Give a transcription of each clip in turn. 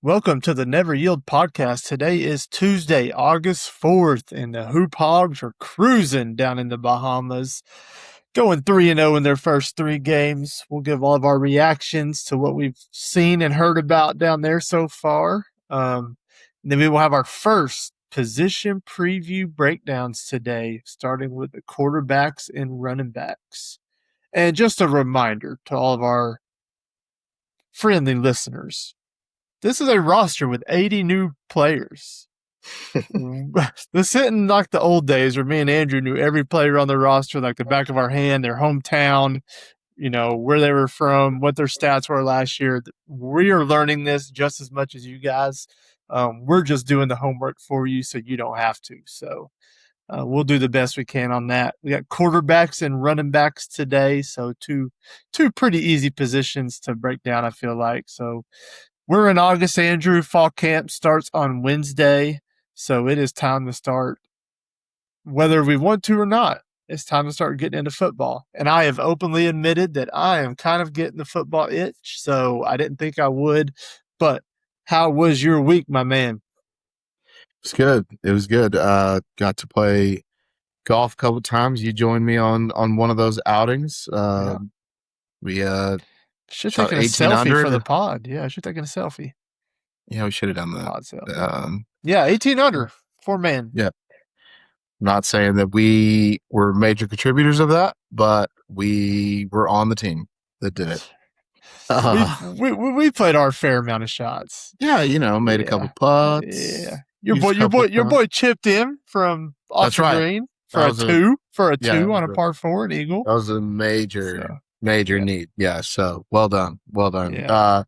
Welcome to the Never Yield podcast. Today is Tuesday, August 4th, and the Hoop Hogs are cruising down in the Bahamas, going 3-0 in their first three games. We'll give all of our reactions to what we've seen and heard about down there so far. Then we will have our first position preview breakdowns today, starting with the quarterbacks and running backs. And just a reminder to all of our friendly listeners, this is a roster with 80 new players. This isn't like the old days where me and Andrew knew every player on the roster like the back of our hand, their hometown, where they were from, what their stats were last year. We are learning this just as much as you guys. We're just doing the homework for you so you don't have to. So we'll do the best we can on that. We got quarterbacks and running backs today, so two pretty easy positions to break down, I feel like. So we're in August, Andrew. Fall camp starts on Wednesday, so it is time to start. Whether we want to or not, it's time to start getting into football. And I have openly admitted that I am kind of getting the football itch, so I didn't think I would. But how was your week, my man? It's good. It was good. Got to play golf a couple times. You joined me on one of those outings. We should shot take a 18 selfie under for the pod. Yeah, I should take a selfie. Yeah, we should have done Pod that. Yeah, 18 under, 4-man. Yeah. Not saying that we were major contributors of that, but we were on the team that did it. We played our fair amount of shots. Yeah, made a couple putts. Yeah, your boy chipped in from off the green for a two on a par four an eagle. That was a major need. Yeah, so well done. Yeah.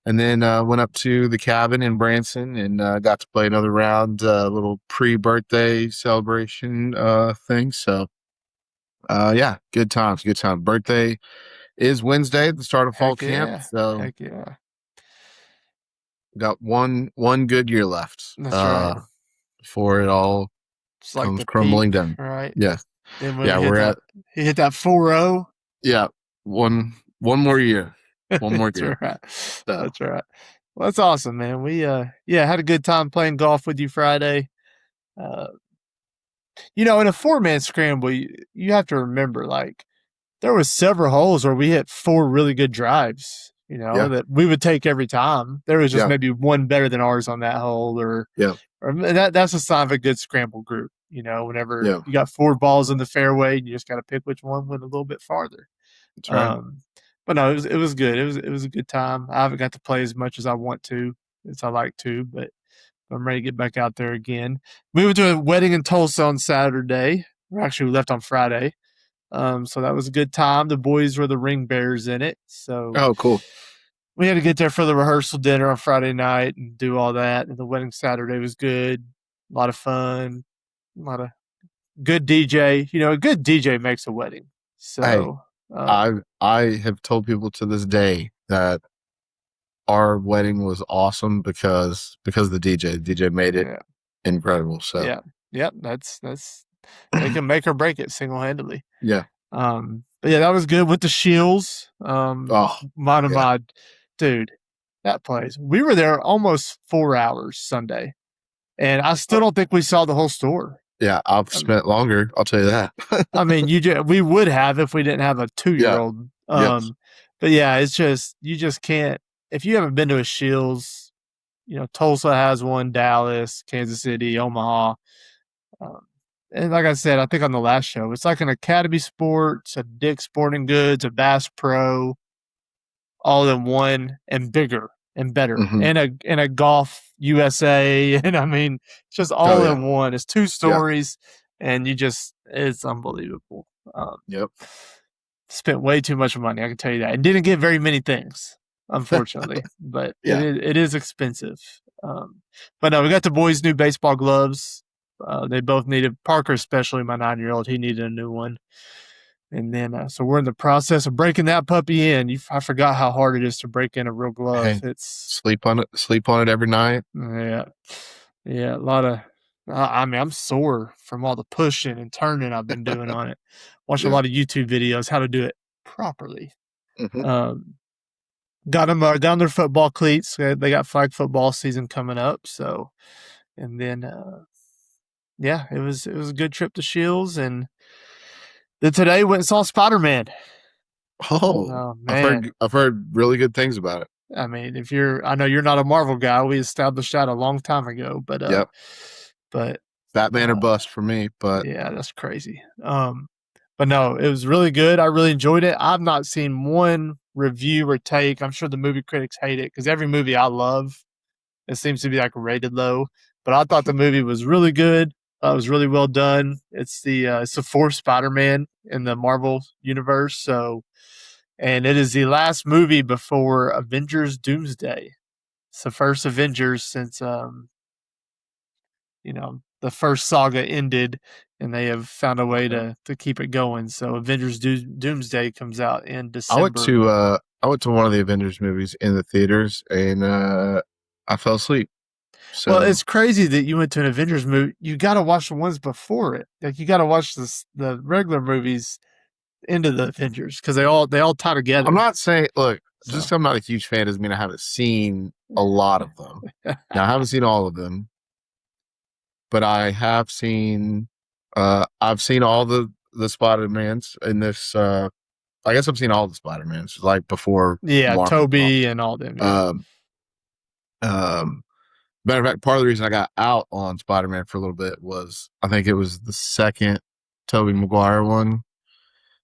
And then went up to the cabin in Branson and got to play another round, little pre-birthday celebration thing. So, good times. Birthday is Wednesday, the start of fall camp. So, heck yeah. Got one good year left. That's right. Before it all comes crumbling down. Right. Yeah. He hit that 4-0. Yeah. One more year. One more year. Right. That's right. Well, that's awesome, man. We had a good time playing golf with you Friday. In a 4-man scramble, you have to remember, like, there was several holes where we hit 4 really good drives, that we would take every time. There was just maybe one better than ours on that hole, or that's a sign of a good scramble group. Whenever you got 4 balls in the fairway, you just got to pick which one went a little bit farther. That's right. But no, it was good. It was a good time. I haven't got to play as much as I want to, as I like to, but I'm ready to get back out there again. We went to a wedding in Tulsa on Saturday. We left on Friday. So that was a good time. The boys were the ring bearers in it. So cool. We had to get there for the rehearsal dinner on Friday night and do all that. And the wedding Saturday was good. A lot of fun. A lot of good DJ. A good DJ makes a wedding. So I have told people to this day that our wedding was awesome because of the DJ. The DJ made it incredible. So that's they can make or break it single-handedly. Yeah. But that was good with the Shields. Dude, that place. We were there almost 4 hours Sunday, and I still don't think we saw the whole store. Yeah, I've spent longer. I'll tell you that. I mean, we would have if we didn't have a 2-year-old. But it's just, you just can't. If you haven't been to a Shields, Tulsa has one, Dallas, Kansas City, Omaha. And like I said, I think on the last show, it's like an Academy Sports, a Dick's Sporting Goods, a Bass Pro, all in one, and bigger and better, and a Golf USA, and I mean, it's just all in one. It's 2 stories, and it's unbelievable. Spent way too much money, I can tell you that, and didn't get very many things, unfortunately. But it is expensive. But no, we got the boys' new baseball gloves. They both needed, Parker especially, my 9-year-old, he needed a new one. And then, so we're in the process of breaking that puppy in. I forgot how hard it is to break in a real glove. It's sleep on it every night. Yeah. A lot of, I'm sore from all the pushing and turning I've been doing on it. Watch a lot of YouTube videos how to do it properly. got them down their football cleats. They got flag football season coming up, so and then yeah, it was a good trip to Shields, and then today went and saw Spider Man. Oh, Oh I've man, heard really good things about it. I mean, I know you're not a Marvel guy. We established that a long time ago, Yep. but Batman or uh, bust for me, but yeah, that's crazy. But no, it was really good. I really enjoyed it. I've not seen one review or take. I'm sure the movie critics hate it because every movie I love, it seems to be like rated low. But I thought the movie was really good. It was really well done. It's the fourth Spider-Man in the Marvel universe. So, and it is the last movie before Avengers Doomsday. It's the first Avengers since the first saga ended, and they have found a way okay. to keep it going. So Avengers Doomsday comes out in I went December. to I went to one of the Avengers movies in the theaters and I fell asleep. Well, So it's crazy that you went to an Avengers movie. You got to watch the ones before it. Like you got to watch the regular movies into the Avengers because they all tie I'm together. not saying look, just So 'cause I'm not a huge fan doesn't mean I haven't seen a lot of them. Now I haven't seen all of them, but I have seen I've seen all the Spider-Mans in this I guess I've seen all the Spider-Mans like before yeah, Marvel came out. Toby and all them. Yeah, Um um Matter of fact, part of the reason I got out on Spider-Man for a little bit was I think it was the second Tobey Maguire one.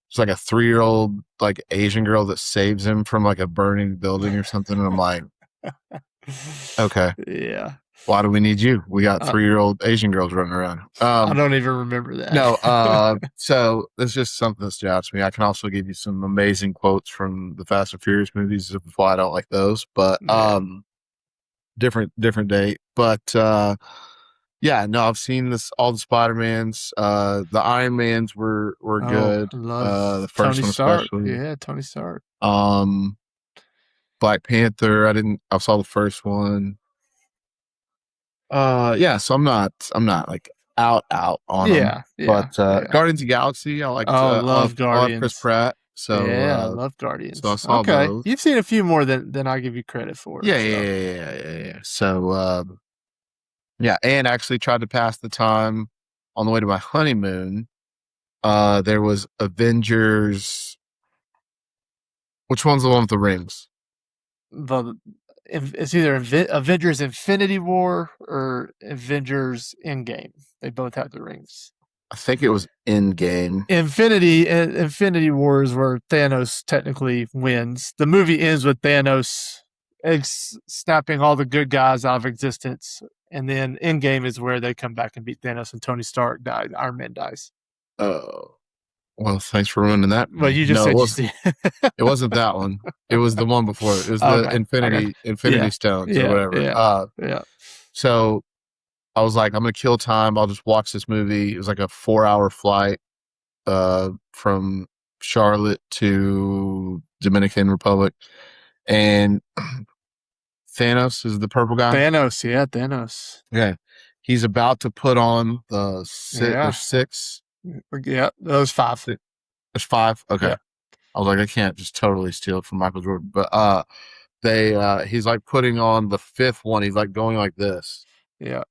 It's like a 3-year-old like Asian girl that saves him from like a burning building or something. And I'm like, okay, yeah. why do we need you? We got Uh, 3-year-old Asian girls running around. I don't even remember that. No, so it's just something that stood out to me. I can also give you some amazing quotes from the Fast and Furious movies of why I don't like those, but Yeah. different day. But yeah, no, I've seen this all the Spider-Mans. The Iron Mans were Oh, good. I love The Tony first one Stark. especially. Yeah, Tony Stark. Um, Black Panther. I saw the first one. Yeah, so I'm not like out on them. Yeah, yeah, But yeah. Guardians of the Galaxy, Oh, love I love Chris Guardians. Pratt. Yeah, I love So I Guardians. saw Okay, those. you've seen a few more than I give you credit for. Yeah, yeah, So yeah, yeah, yeah, yeah. So yeah, and actually tried to pass the time on the way to my honeymoon. There was Avengers. Which one's the one with the rings? the it's either Avengers Infinity War or Avengers Endgame. They both have the rings. I think it was Endgame. Infinity War is where Thanos technically wins. The movie ends with Thanos snapping all the good guys out of existence, and then Endgame is where they come back and beat Thanos, and Tony Stark dies. Iron Man dies. Oh, well, thanks for ruining that for Well, me. you just No, said you see. it wasn't that one. It was the one before. It was the Okay. Okay. Infinity Yeah. Stones or Yeah. whatever. Yeah. Yeah. So I was like, I'm gonna kill time. I'll just watch this movie. It was like a 4-hour flight from Charlotte to Dominican Republic, and Thanos is the purple guy. Thanos. Yeah. Thanos. Okay, he's about to put on the Yeah. There's six. Yeah. Those five. There's five. Okay, Yeah. I was like, I can't just totally steal it from Michael Jordan, but they he's like putting on the fifth one. He's like going like this, Yeah.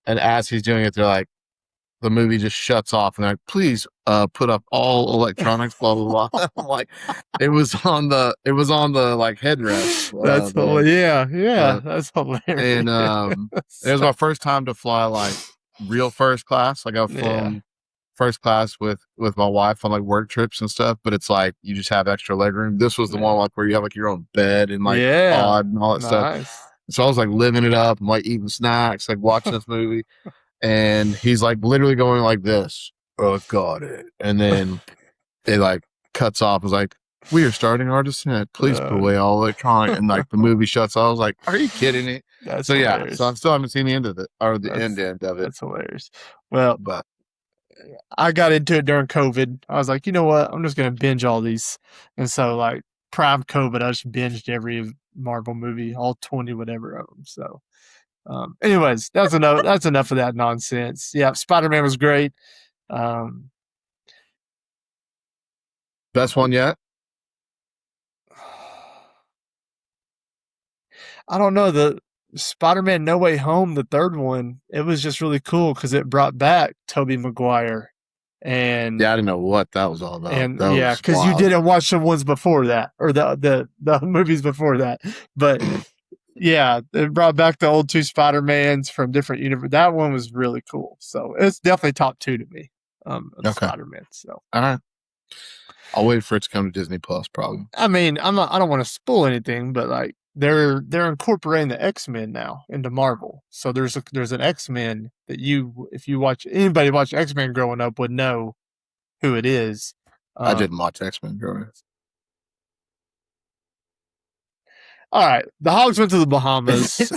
and as he's doing it, they're like, the movie just shuts off, and they're like, please put up all electronics, blah blah blah. I'm like, it was on the like headrest, That's the yeah. Yeah. the That's hilarious. and it was my first time to fly like real first class. Like I've Yeah. flown first class with my wife on like work trips and stuff, but it's like you just have extra leg room. This was the Yeah. one like where you have like your own bed and like Yeah. pod and all that stuff. Nice. So I was like living it up. I'm like eating snacks, like watching this movie, and he's like literally going like this. Oh, I've got it. And then it like cuts off. It's like, we are starting our descent. Please put Uh, away all electronic. And like the movie shuts off. I was like, are you kidding me? that's So yeah, so I hilarious. still haven't seen the end of it or the That's end of it. that's hilarious. Well, But I got into it during COVID. I was like, you know what? I'm just gonna binge all these. And so like prime COVID, I just binged every Marvel movie, all 20 whatever of them. So anyways, that's enough of that nonsense. Yeah, Spider-Man was great. Um, best one yet? I don't know, the Spider-Man No Way Home, the third one, it was just really cool because it brought back Tobey Maguire. And Yeah, I didn't know what that was all about. and That yeah, was because you wild. didn't watch the ones before that or the movies before that. But yeah, it brought back the old two Spider-Mans from different universe. That one was really cool. So it's definitely top two to me, of the Okay. Spider-Man. So All right. I'll wait for it to come to Disney Plus, probably. I mean, I don't want to spoil anything, but like they're incorporating the X-Men now into Marvel. So there's an X-Men that you if you watch anybody watch X-Men growing up would know who it is. I didn't Um, watch X Men growing up. all right, the Hogs went to the Bahamas. Is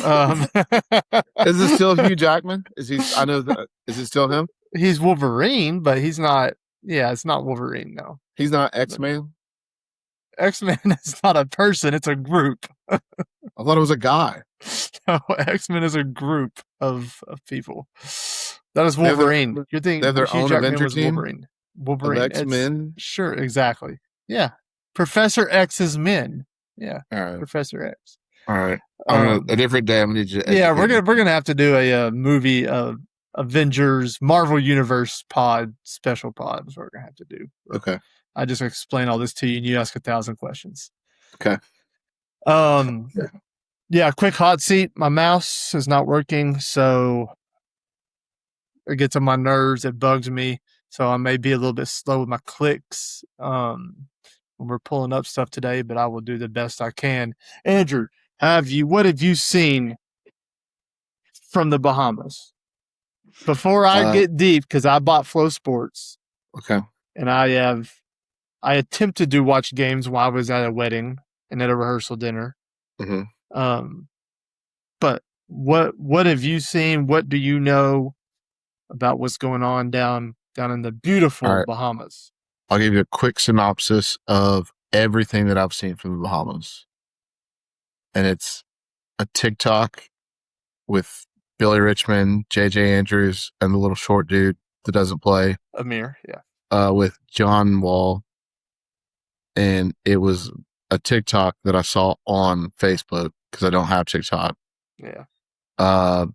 it still Hugh Jackman? Is he? I know that. Is it still him? He's Wolverine, but he's not. Yeah, it's not Wolverine. No, He's not X but Man. X-Men is not a person; it's a group. I thought it was a guy. No, X-Men is a group of people. That is They have their Wolverine. You they have think their Hugh own Jackman Avenger was team Wolverine? of Wolverine. X It's Men. sure exactly. Yeah, Professor X's men. Yeah, All right, Professor X. all right. I'm gonna a Um, different day. I'm gonna need you to yeah, educate me. we're gonna have to do a, movie of Avengers Marvel Universe pod special pod. Is what we're gonna have to do. Okay, I just explain all this to you, and you ask 1,000 questions. okay. Um, yeah, quick hot seat. My mouse is not working, so it gets on my nerves. It bugs me. So I may be a little bit slow with my clicks when we're pulling up stuff today, but I will do the best I can. Andrew, what have you seen from the Bahamas? Before I Uh, get deep, because I bought Flow Sports okay. and I attempted to watch games while I was at a wedding and at a rehearsal dinner. hmm Um, but what have you seen? What do you know about what's going on down in the All beautiful right. Bahamas? I'll give you a quick synopsis of everything that I've seen from the Bahamas, and it's a TikTok with Billy Richmond, JJ Andrews, and the little short dude that doesn't play, Amir, yeah. with John Wall. And it was a TikTok that I saw on Facebook because I don't have TikTok. Yeah. Uh,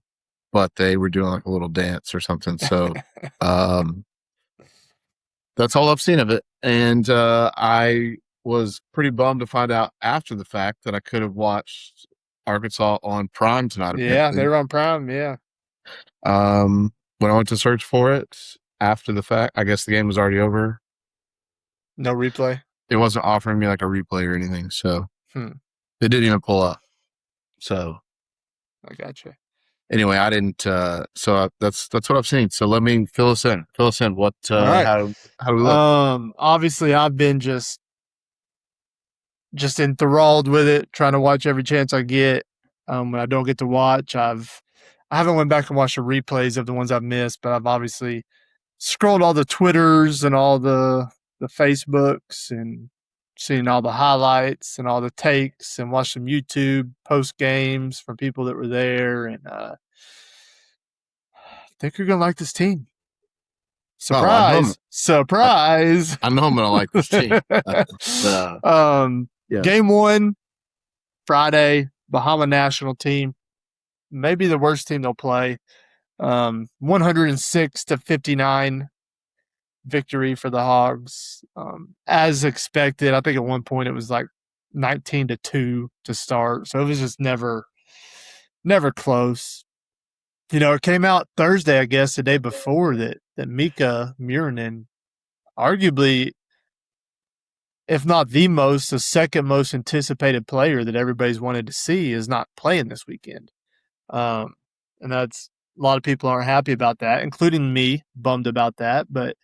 but they were doing like a little dance or something. So um, that's all I've seen of it. And I was pretty bummed to find out after the fact that I could have watched Arkansas on Prime tonight, Yeah, they apparently. were on Prime, yeah. When I went to search for it after the fact, I guess the game was already over. No replay. It wasn't offering me like a replay or anything. So Hmm. it didn't even pull up. So I gotcha. anyway, I didn't. That's what I've seen. So let me fill us in. Fill us in. What? All right. How do we look? Obviously I've been just enthralled with it, trying to watch every chance I get. When I don't get to watch, I haven't went back and watched the replays of the ones I've missed, but I've obviously scrolled all the Twitters and all the Facebooks and seen all the highlights and all the takes and watched some YouTube post games from people that were there. And I think you're gonna like this team. Oh, I know. Surprise! Surprise! I know I'm gonna like this team. um, Yeah. Game one, Friday, Bahama national team. Maybe the worst team they'll play. 106-59 victory for the Hogs. As expected, I think at one point it was like 19-2 to start. So it was just never close. You know, it came out Thursday, I guess, the day before that Mika Murinen, arguably, if not the second most anticipated player that everybody's wanted to see, is not playing this weekend. And that's a lot of people aren't happy about that, including me, bummed about that. But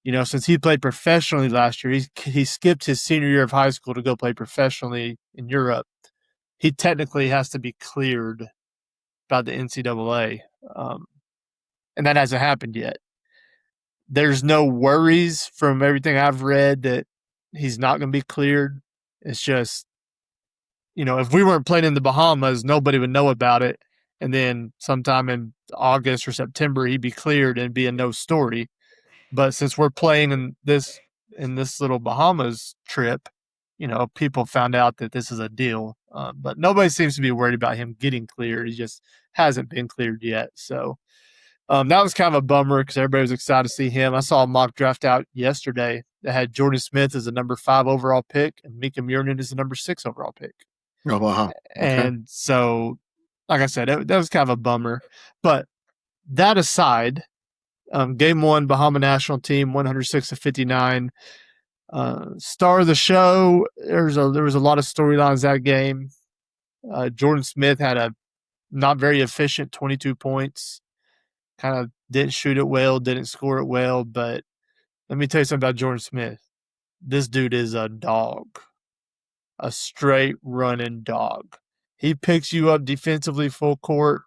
you know, since he played professionally last year, he skipped his senior year of high school to go play professionally in Europe. He technically has to be cleared by the NCAA, and that hasn't happened yet. There's no worries from everything I've read that he's not going to be cleared. It's just, you know, if we weren't playing in the Bahamas, nobody would know about it. And then sometime in August or September, he'd be cleared and be a no story. But since we're playing in this little Bahamas trip, you know, people found out that this is a deal. But nobody seems to be worried about him getting cleared. He just hasn't been cleared yet. So that was kind of a bummer because everybody was excited to see him. I saw a mock draft out yesterday that had Jordan Smith as a number 5 overall pick and Mika Murnin as the number 6 overall pick. Oh, wow. Okay. And so, like I said, that was kind of a bummer. But that aside, game 1, Bahama national team, 106-59. Star of the show. There was a lot of storylines that game. Jordan Smith had a not very efficient 22 points. Kind of didn't shoot it well, didn't score it well. But let me tell you something about Jordan Smith. This dude is a dog, a straight running dog. He picks you up defensively full court.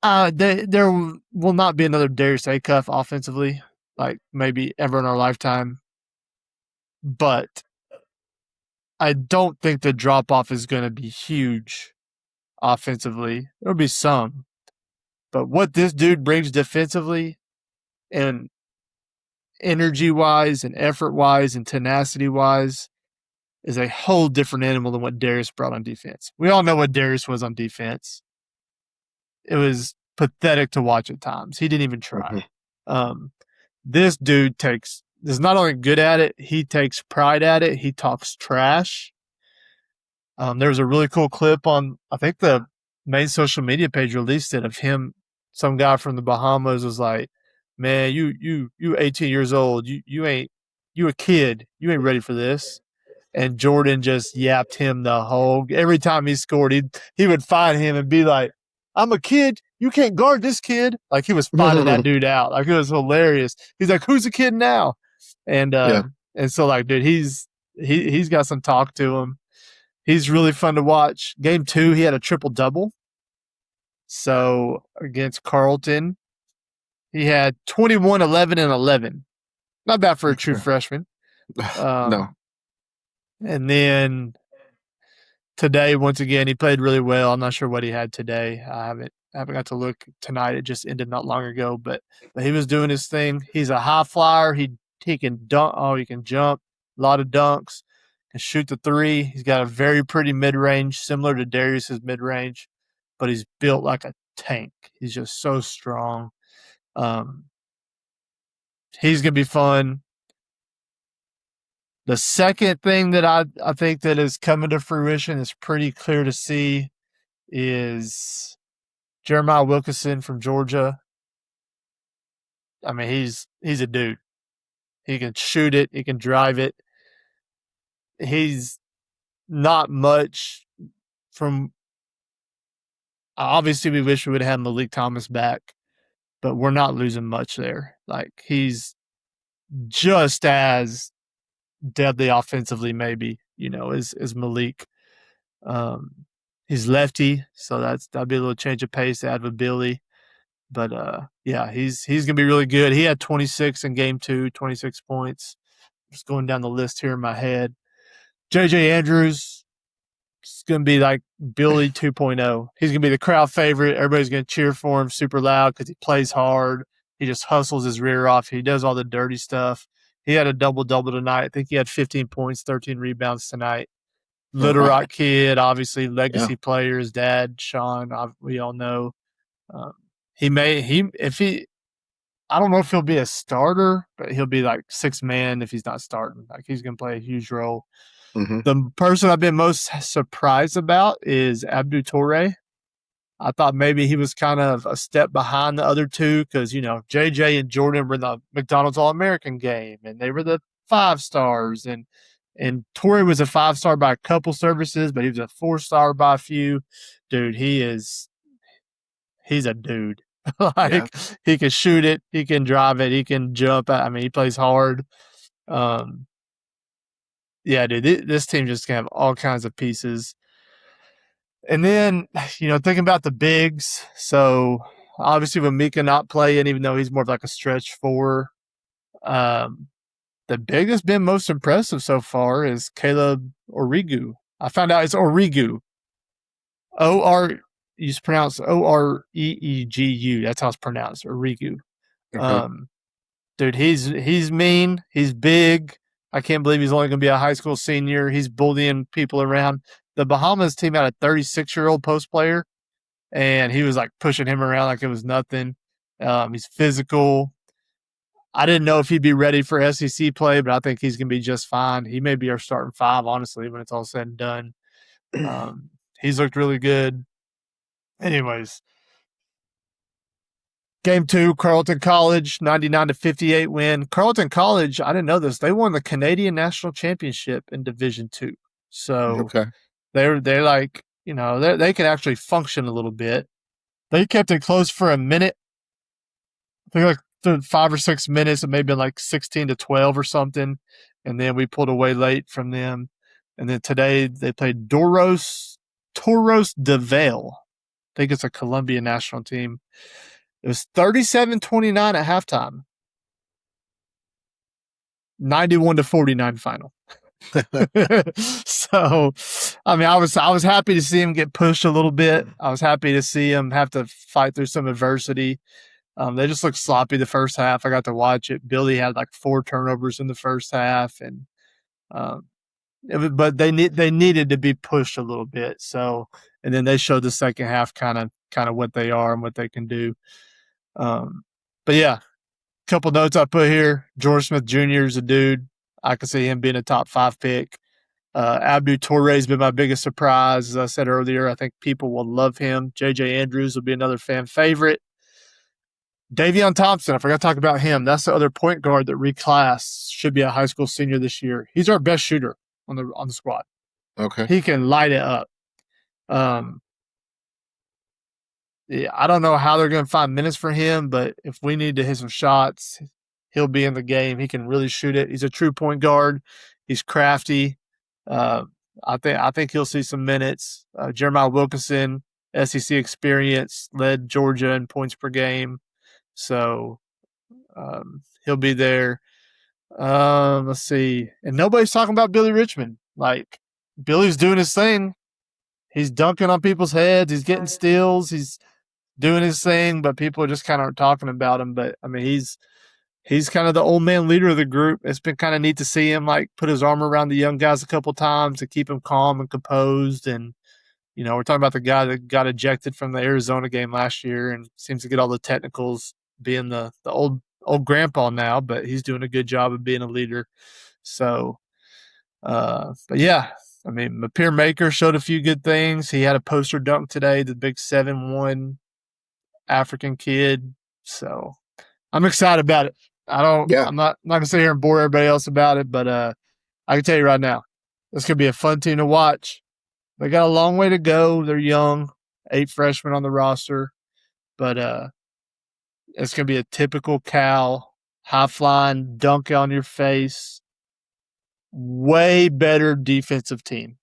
There will not be another Darius Acuff offensively, like maybe ever in our lifetime. But I don't think the drop off is going to be huge offensively. There'll be some. But what this dude brings defensively and energy wise and effort wise and tenacity wise is a whole different animal than what Darius brought on defense. We all know what Darius was on defense. It was pathetic to watch at times. He didn't even try. This dude is not only good at it, he takes pride at it. He talks trash. There was a really cool clip on, I think the main social media page released it, of him. Some guy from the Bahamas was like, "Man, you 18 years old. You a kid. You ain't ready for this." And Jordan just yapped him the whole. Every time he scored, he would find him and be like, "I'm a kid. You can't guard this kid." Like he was fighting that dude out. Like it was hilarious. He's like, "Who's the kid now?" And and so like, dude, he's got some talk to him. He's really fun to watch. Game 2, he had a triple double. So against Carleton, he had 21, 11, and 11. Not bad for a true freshman. No. And then today, once again, he played really well. I'm not sure what he had today. I haven't got to look tonight. It just ended not long ago, but he was doing his thing. He's a high flyer. He can dunk. Oh, he can jump. A lot of dunks. Can shoot the 3. He's got a very pretty mid range, similar to Darius's mid range, but he's built like a tank. He's just so strong. He's gonna be fun. The second thing that I think that is coming to fruition is pretty clear to see is Jeremiah Wilkinson from Georgia. I mean, he's a dude. He can shoot it. He can drive it. He's not much from. Obviously, we wish we would have had Malik Thomas back, but we're not losing much there. Like he's just as deadly offensively, maybe, as Malik. He's lefty, so that'd be a little change of pace to add with Billy. But yeah, he's gonna be really good. He had 26 in game 2, 26 points. Just going down the list here in my head. JJ Andrews is gonna be like Billy 2.0. He's gonna be the crowd favorite. Everybody's gonna cheer for him super loud because he plays hard. He just hustles his rear off. He does all the dirty stuff. He had a double-double tonight. I think he had 15 points, 13 rebounds tonight. Little Rock kid, obviously legacy player. His dad, Sean, we all know. I don't know if he'll be a starter, but he'll be like 6th man if he's not starting. Like he's going to play a huge role. The person I've been most surprised about is Abdou Toure. I thought maybe he was kind of a step behind the other two because, JJ and Jordan were in the McDonald's All-American game, and they were the 5-stars. And Torrey was a 5-star by a couple services, but he was a 4-star by a few. Dude, he's a dude. He can shoot it. He can drive it. He can jump. I mean, he plays hard. Yeah, dude, this team just can have all kinds of pieces. And then, thinking about the bigs, so obviously with Mika not playing, even though he's more of like a stretch 4, the big that's been most impressive so far is Caleb Origu. I found out it's Origu. You pronounce Oreegu. That's how it's pronounced, Origu. Okay. Dude, he's mean. He's big. I can't believe he's only going to be a high school senior. He's bullying people around. The Bahamas team had a 36-year-old post player, and he was like pushing him around like it was nothing. He's physical. I didn't know if he'd be ready for SEC play, but I think he's going to be just fine. He may be our starting five, honestly, when it's all said and done. He's looked really good. Anyways, game 2, Carleton College, 99-58 win. Carleton College, I didn't know this. They won the Canadian National Championship in Division 2. So Okay. they're like, they can actually function a little bit. They kept it close for a minute. I think like 5 or 6 minutes. It may have been like 16-12 or something. And then we pulled away late from them. And then today they played Toros de Vale. I think it's a Colombian national team. It was 37-29 at halftime. 91-49 final. So, I mean, I was happy to see him get pushed a little bit. I was happy to see him have to fight through some adversity. They just looked sloppy the first half. I got to watch it. Billy had like 4 turnovers in the first half, and but they needed to be pushed a little bit. So, and then they showed the second half kind of what they are and what they can do. But yeah, couple notes I put here. George Smith Jr. is a dude. I could see him being a top 5 pick. Abdu Torre has been my biggest surprise. As I said earlier, I think people will love him. J.J. Andrews will be another fan favorite. Davion Thompson, I forgot to talk about him. That's the other point guard that reclassed. Should be a high school senior this year. He's our best shooter on the squad. Okay. He can light it up. Yeah, I don't know how they're going to find minutes for him, but if we need to hit some shots, he'll be in the game. He can really shoot it. He's a true point guard. He's crafty. I think he'll see some minutes. Jeremiah Wilkinson, SEC experience, led Georgia in points per game, so he'll be there. Let's see, and nobody's talking about Billy Richmond. Like, Billy's doing his thing. He's dunking on people's heads. He's getting steals. He's doing his thing, but people just kind of aren't talking about him. But I mean, he's kind of the old man leader of the group. It's been kind of neat to see him like put his arm around the young guys a couple times to keep them calm and composed. And we're talking about the guy that got ejected from the Arizona game last year and seems to get all the technicals, being the old grandpa now, but he's doing a good job of being a leader. So, but yeah. I mean, Mapir Maker showed a few good things. He had a poster dunk today, the big 7'1" African kid. So I'm excited about it. I'm not gonna sit here and bore everybody else about it, but I can tell you right now, this could be a fun team to watch. They got a long way to go. They're young, 8 freshmen on the roster, but it's gonna be a typical Cal, high flying, dunk on your face, way better defensive team.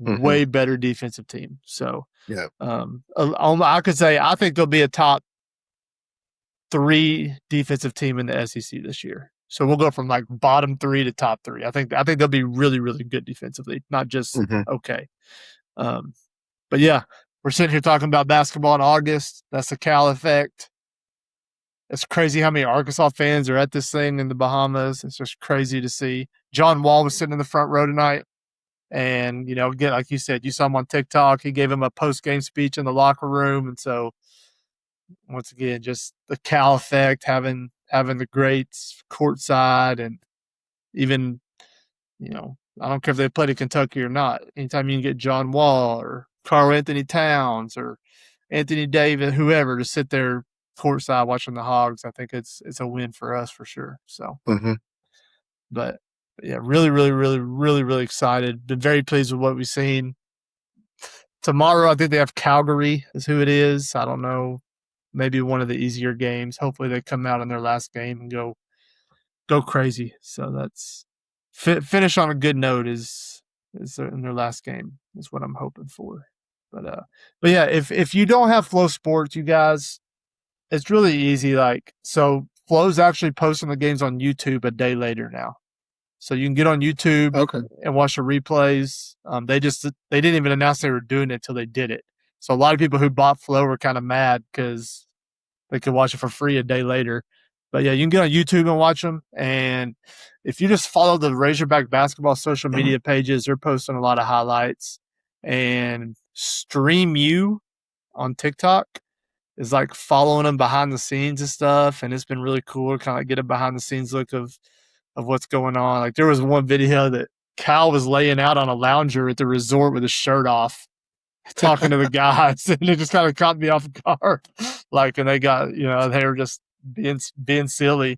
Mm-hmm. Way better defensive team. So yeah, I could say I think they'll be a top 3 defensive team in the SEC this year. So we'll go from like bottom 3 to top 3. I think they'll be really, really good defensively, not just okay. But yeah, we're sitting here talking about basketball in August. That's the Cal effect. It's crazy how many Arkansas fans are at this thing in the Bahamas. It's just crazy to see. John Wall was sitting in the front row tonight. And, again, like you said, you saw him on TikTok. He gave him a post-game speech in the locker room. And so, once again, just the Cal effect, having the greats courtside, and even, I don't care if they played at Kentucky or not. Anytime you can get John Wall or Karl Anthony Towns or Anthony Davis, whoever, to sit there courtside watching the Hogs, I think it's a win for us for sure. So, but yeah, really, really, really, really, really excited. Been very pleased with what we've seen. Tomorrow, I think they have Calgary is who it is. I don't know. Maybe one of the easier games. Hopefully they come out in their last game and go crazy. So that's finish on a good note is in their last game is what I'm hoping for. But yeah, if you don't have Flow Sports, you guys, it's really easy. Like, so Flow's actually posting the games on YouTube a day later now. So you can get on YouTube and watch the replays. They didn't even announce they were doing it until they did it. So a lot of people who bought Flow were kind of mad because they could watch it for free a day later. But yeah, you can get on YouTube and watch them. And if you just follow the Razorback basketball social media pages, they're posting a lot of highlights. And Stream You on TikTok is like following them behind the scenes and stuff. And it's been really cool to kind of get a behind the scenes look of what's going on. Like there was one video that Cal was laying out on a lounger at the resort with his shirt off, talking to the guys, and it just kind of caught me off guard. Like, and they got, they were just being silly,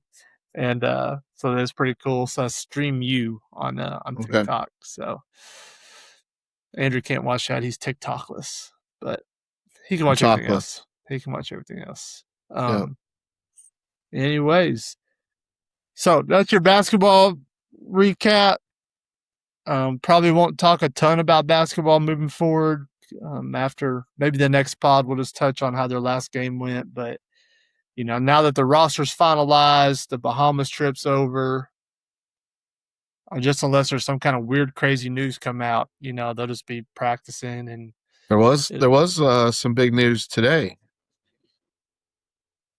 and so that's pretty cool. So I Stream You on Okay. TikTok. So Andrew can't watch that; he's TikTokless, but he can watch everything Talkless. else. He can watch everything else. Yeah. Anyways, so that's your basketball recap. Probably won't talk a ton about basketball moving forward. After maybe the next pod, we'll just touch on how their last game went. But now that the roster's finalized, the Bahamas trip's over. Just unless there's some kind of weird, crazy news come out, they'll just be practicing. And There was some big news today.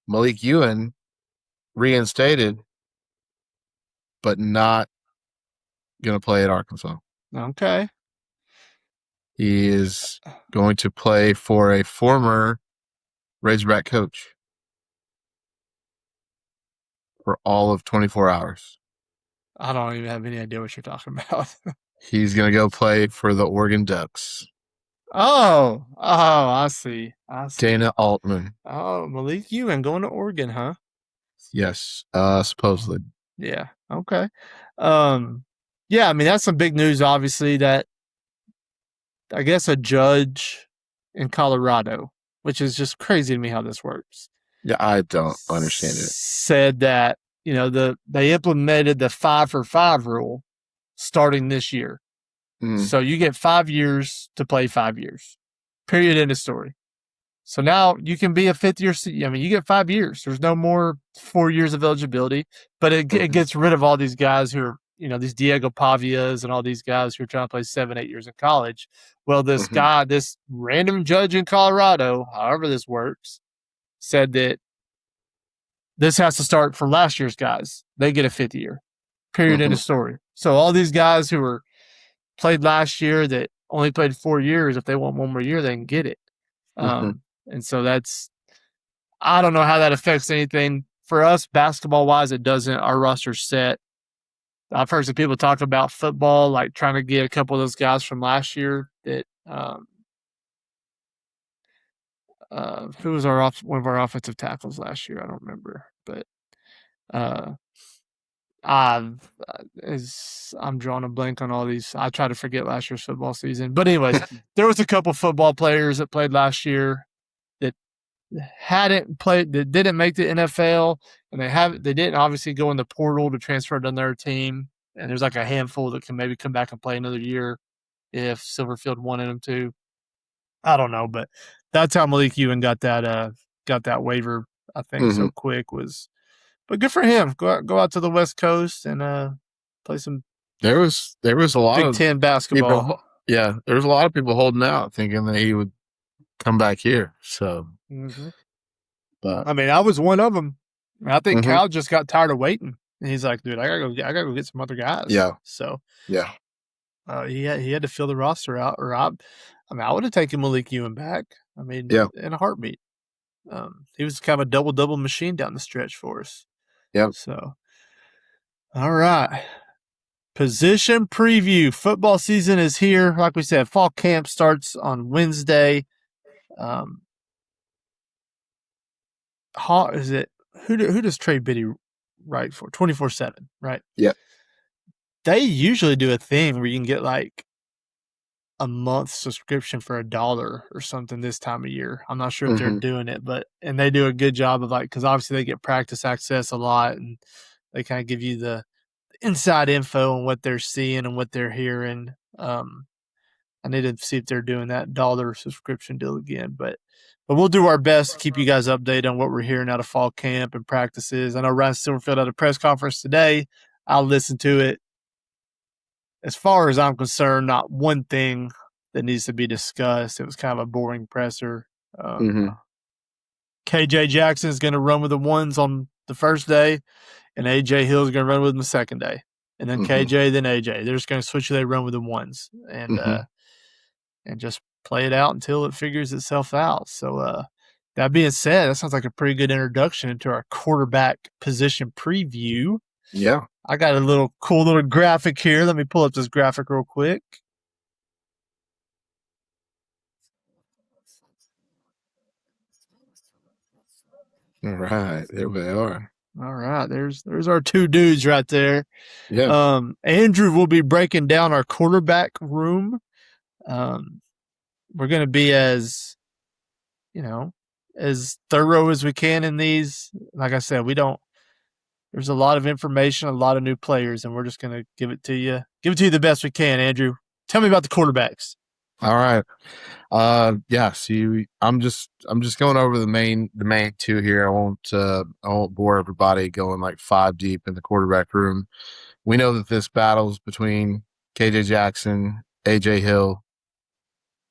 Malik Ewan reinstated, but not going to play at Arkansas. Okay. He is going to play for a former Razorback coach for all of 24 hours. I don't even have any idea what you're talking about. He's going to go play for the Oregon Ducks. Oh, I see. Dana Altman. Oh, Malik Ewan going to Oregon, huh? Yes, supposedly. Yeah. Okay. Yeah, I mean, that's some big news, obviously, that I guess a judge in Colorado, which is just crazy to me how this works. Yeah, I don't understand it. Said that, they implemented the 5-for-5 rule starting this year. So you get 5 years to play 5 years. Period. End of story. So now you can be a fifth year. I mean, you get 5 years. There's no more 4 years of eligibility, but it gets rid of all these guys who are, these Diego Pavias and all these guys who are trying to play 7-8 years in college. Well, this guy, this random judge in Colorado, however this works, said that this has to start for last year's guys. They get a fifth year. Period. End of story. So all these guys who were played last year that only played 4 years, if they want one more year, they can get it. And so I don't know how that affects anything. For us, basketball-wise, it doesn't. Our roster's set. I've heard some people talk about football, like trying to get a couple of those guys from last year that who was one of our offensive tackles last year? I don't remember. But I'm drawing a blank on all these. I try to forget last year's football season. But anyways, there was a couple football players that played last year that hadn't played, that didn't make the NFL, and they didn't obviously go in the portal to transfer to another team. And there's like a handful that can maybe come back and play another year if Silverfield wanted them to. I don't know, but that's how Malik Ewan got that waiver, I think, so quick was. But good for him. Go out to the West Coast and play some. There was a lot Big of Ten basketball. People, yeah, there was a lot of people holding out, thinking that he would come back here. So, but I mean, I was one of them. I think Cal just got tired of waiting, and he's like, "Dude, I gotta go get some other guys." Yeah. So yeah, he had to fill the roster out, or I would have taken Malik Ewan back. I mean, in a heartbeat. He was kind of a double machine down the stretch for us. Yeah. So, all right. Position preview. Football season is here. Like we said, fall camp starts on Wednesday. Is it who does Trey Biddy write for? 24/7, right? Yeah. They usually do a thing where you can get like a month subscription for $1 or something this time of year. I'm not sure if they're doing it, and they do a good job of because obviously they get practice access a lot, and they kind of give you the inside info on what they're seeing and what they're hearing. I need to see if they're doing that $1 subscription deal again, but we'll do our best to keep you guys updated on what we're hearing out of fall camp and practices. I know Ryan Silverfield had a press conference today. I'll listen to it. As far as I'm concerned, not one thing that needs to be discussed. It was kind of a boring presser. KJ Jackson is going to run with the ones on the first day, and AJ Hill's going to run with him the second day, and then Mm-hmm. KJ, then AJ. They're just going to switch who they run with the ones, Mm-hmm. and just play it out until it figures itself out. So, that being said, that sounds like a pretty good introduction into our quarterback position preview. Yeah. I got a little cool little graphic here. Let me pull up this graphic real quick. All right. There we are. All right, there's our two dudes right there. Yeah. Andrew will be breaking down our quarterback room. We're going to be as as thorough as we can in these. Like I said, we don't. There's a lot of information, a lot of new players, and we're just going to give it to you the best we can. Andrew, tell me about the quarterbacks. All right. Yeah, see, I'm just going over the main two here. I won't bore everybody going like five deep in the quarterback room. We know that this battle's between KJ Jackson, AJ Hill,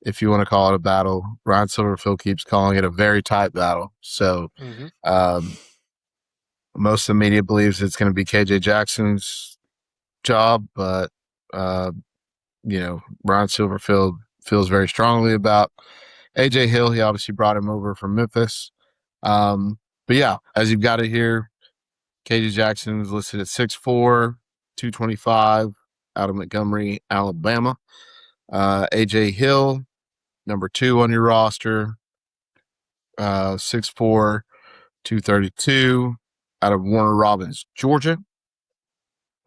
if you want to call it a battle. Ryan Silverfield keeps calling it a very tight battle. So Mm-hmm. most of the media believes it's going to be KJ Jackson's job, but Ryan Silverfield feels very strongly about AJ Hill. He obviously brought him over from Memphis. But yeah, as you've got it here, KJ Jackson is listed at 6'4", 225, out of Montgomery, Alabama. AJ Hill, number 2 on your roster, 6'4", 232, out of Warner Robins, Georgia.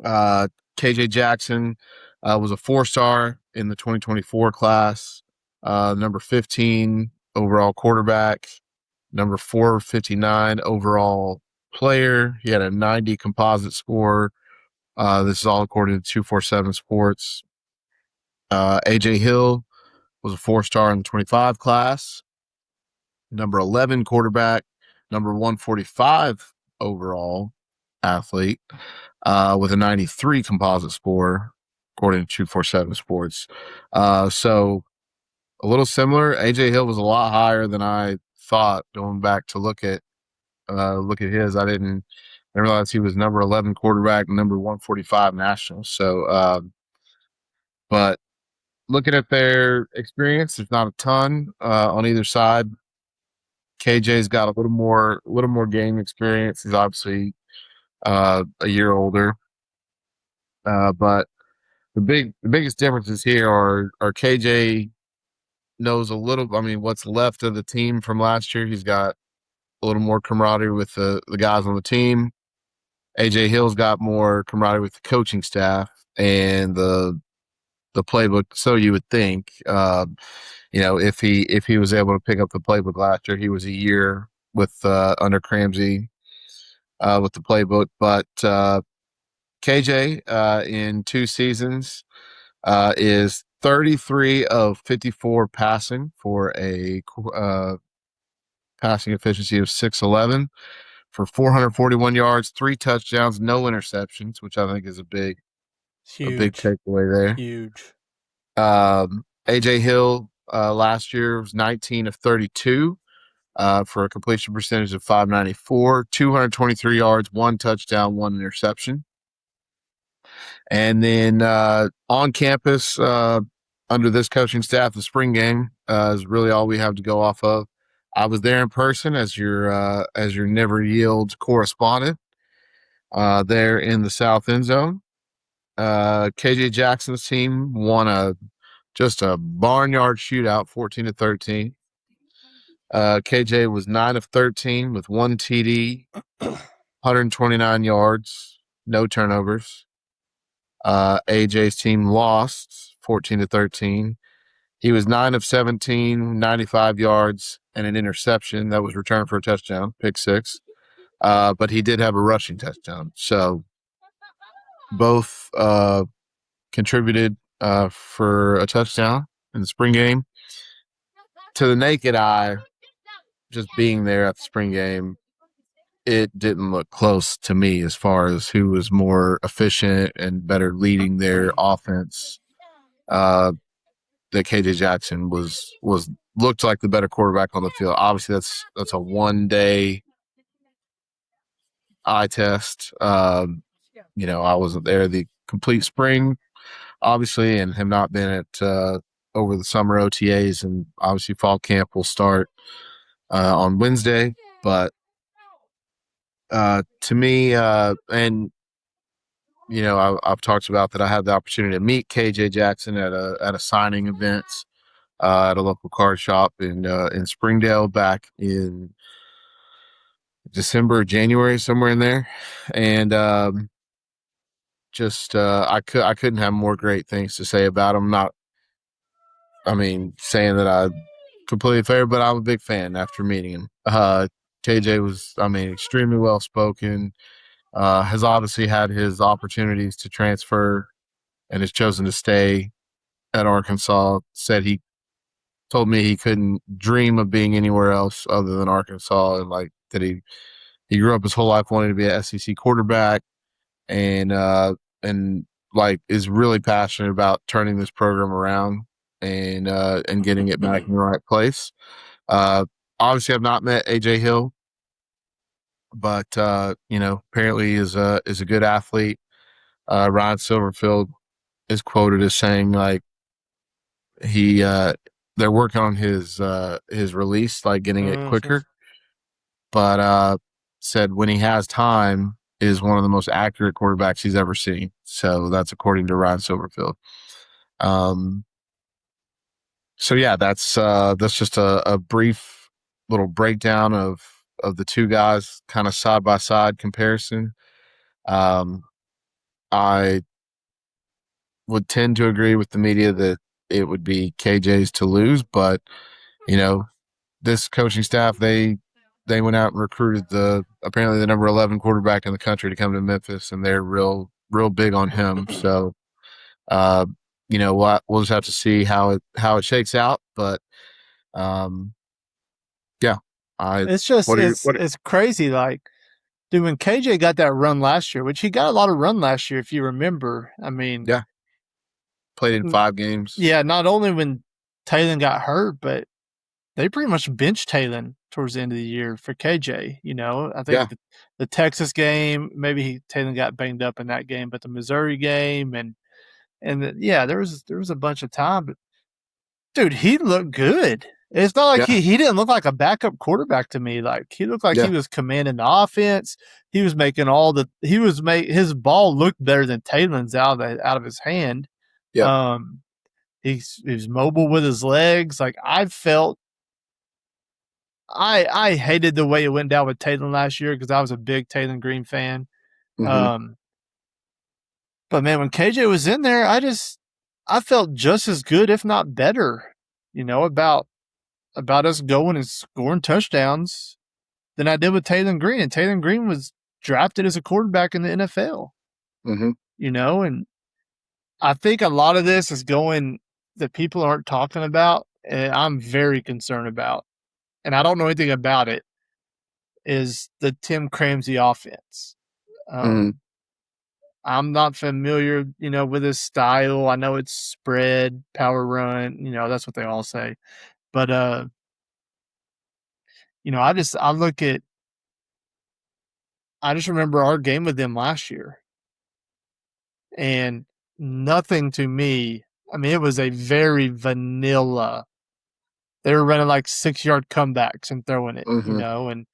KJ Jackson was a 4-star in the 2024 class, number 15 overall quarterback, number 459 overall player. He had a 90 composite score. This is all according to 247 Sports. AJ Hill was a 4-star in the 25 class, number 11 quarterback, number 145 overall athlete, with a 93 composite score, according to 247 Sports. So a little similar. AJ Hill was a lot higher than I thought going back to look at his. I didn't realize he was number 11 quarterback, number 145 national. So, but looking at their experience, there's not a ton on either side. KJ's got a little more game experience. He's obviously a year older, but the biggest differences here are KJ knows a little. I mean, what's left of the team from last year. He's got a little more camaraderie with the guys on the team. AJ Hill's got more camaraderie with the coaching staff and the playbook. So you would think, if he was able to pick up the playbook last year, he was a year with under Cramsey with the playbook. But KJ in 2 seasons is 33 of 54 passing for a passing efficiency of 611 for 441 yards, 3 touchdowns, no interceptions, which I think is a big Huge, takeaway there. huge. AJ Hill last year was 19 of 32 for a completion percentage of 594, 223 yards, 1 touchdown, 1 interception. And then on campus, under this coaching staff, the spring game is really all we have to go off of. I was there in person as your Never Yield correspondent there in the South End Zone. KJ Jackson's team won just a barnyard shootout, 14-13. KJ was 9 of 13 with 1 TD, 129 yards, no turnovers. AJ's team lost 14-13. He was 9 of 17, 95 yards, and an interception that was returned for a touchdown, pick 6. But he did have a rushing touchdown. So both contributed for a touchdown in the spring game. To the naked eye, just being there at the spring game, it didn't look close to me as far as who was more efficient and better leading their offense. That KJ Jackson was looked like the better quarterback on the field. Obviously, that's a one day eye test. I wasn't there the complete spring, obviously, and have not been at over the summer OTAs, and obviously fall camp will start on Wednesday. But to me, and I've talked about that. I had the opportunity to meet KJ Jackson at a signing event at a local card shop in Springdale back in December, January, somewhere in there, and just I couldn't have more great things to say about him. Not, I mean, saying that I completely fair, but I'm a big fan after meeting him. KJ was, I mean, extremely well spoken. Has obviously had his opportunities to transfer and has chosen to stay at Arkansas. Said he told me he couldn't dream of being anywhere else other than Arkansas, and like that he grew up his whole life wanting to be an SEC quarterback, and and like is really passionate about turning this program around and getting it back in the right place. Uh, Obviously, I've not met AJ Hill, but apparently is a good athlete. Ryan Silverfield is quoted as saying like he they're working on his release, like getting it Mhm. quicker, but said when he has time is one of the most accurate quarterbacks he's ever seen. So that's according to Ryan Silverfield. Um, so yeah, that's just a brief little breakdown of the two guys, kind of side by side comparison. Um, I would tend to agree with the media that it would be KJ's to lose, but you know, this coaching staff they went out and recruited the apparently the number 11 quarterback in the country to come to Memphis, and they're real big on him. So, uh, we'll just have to see how it shakes out. But um, yeah, I It's just what are you what? it's crazy. Like, dude, when KJ got that run last year, which he got a lot of run last year, if you remember. I mean, Yeah, played in 5 games. yeah, not only when Taylor got hurt, but they pretty much benched Taylor towards the end of the year for KJ. I Yeah, think the Texas game, maybe Taylor got banged up in that game, but the Missouri game yeah, there was a bunch of time, but dude, he looked good. It's not like yeah, he didn't look like a backup quarterback to me. Like he looked like he yeah, was commanding the offense. He was making his ball looked better than Taylor's out of his hand. yeah. Um, he's mobile with his legs. Like I hated the way it went down with Taylor last year because I was a big Taylor Green fan. Mm-hmm, Um, but man, when KJ was in there, I felt just as good, if not better, about us going and scoring touchdowns than I did with Taylor Green. And Taylor Green was drafted as a quarterback in the NFL, mm-hmm, and I think a lot of this is going that people aren't talking about, and I'm very concerned about, and I don't know anything about it, is the Tim Cramsey offense. mm-hmm, Um, I'm not familiar, with his style. I know it's spread, power run, that's what they all say. But I look at I just remember our game with them last year and nothing to me. I mean, it was a very vanilla. They were running like 6-yard comebacks and throwing it, mm-hmm. and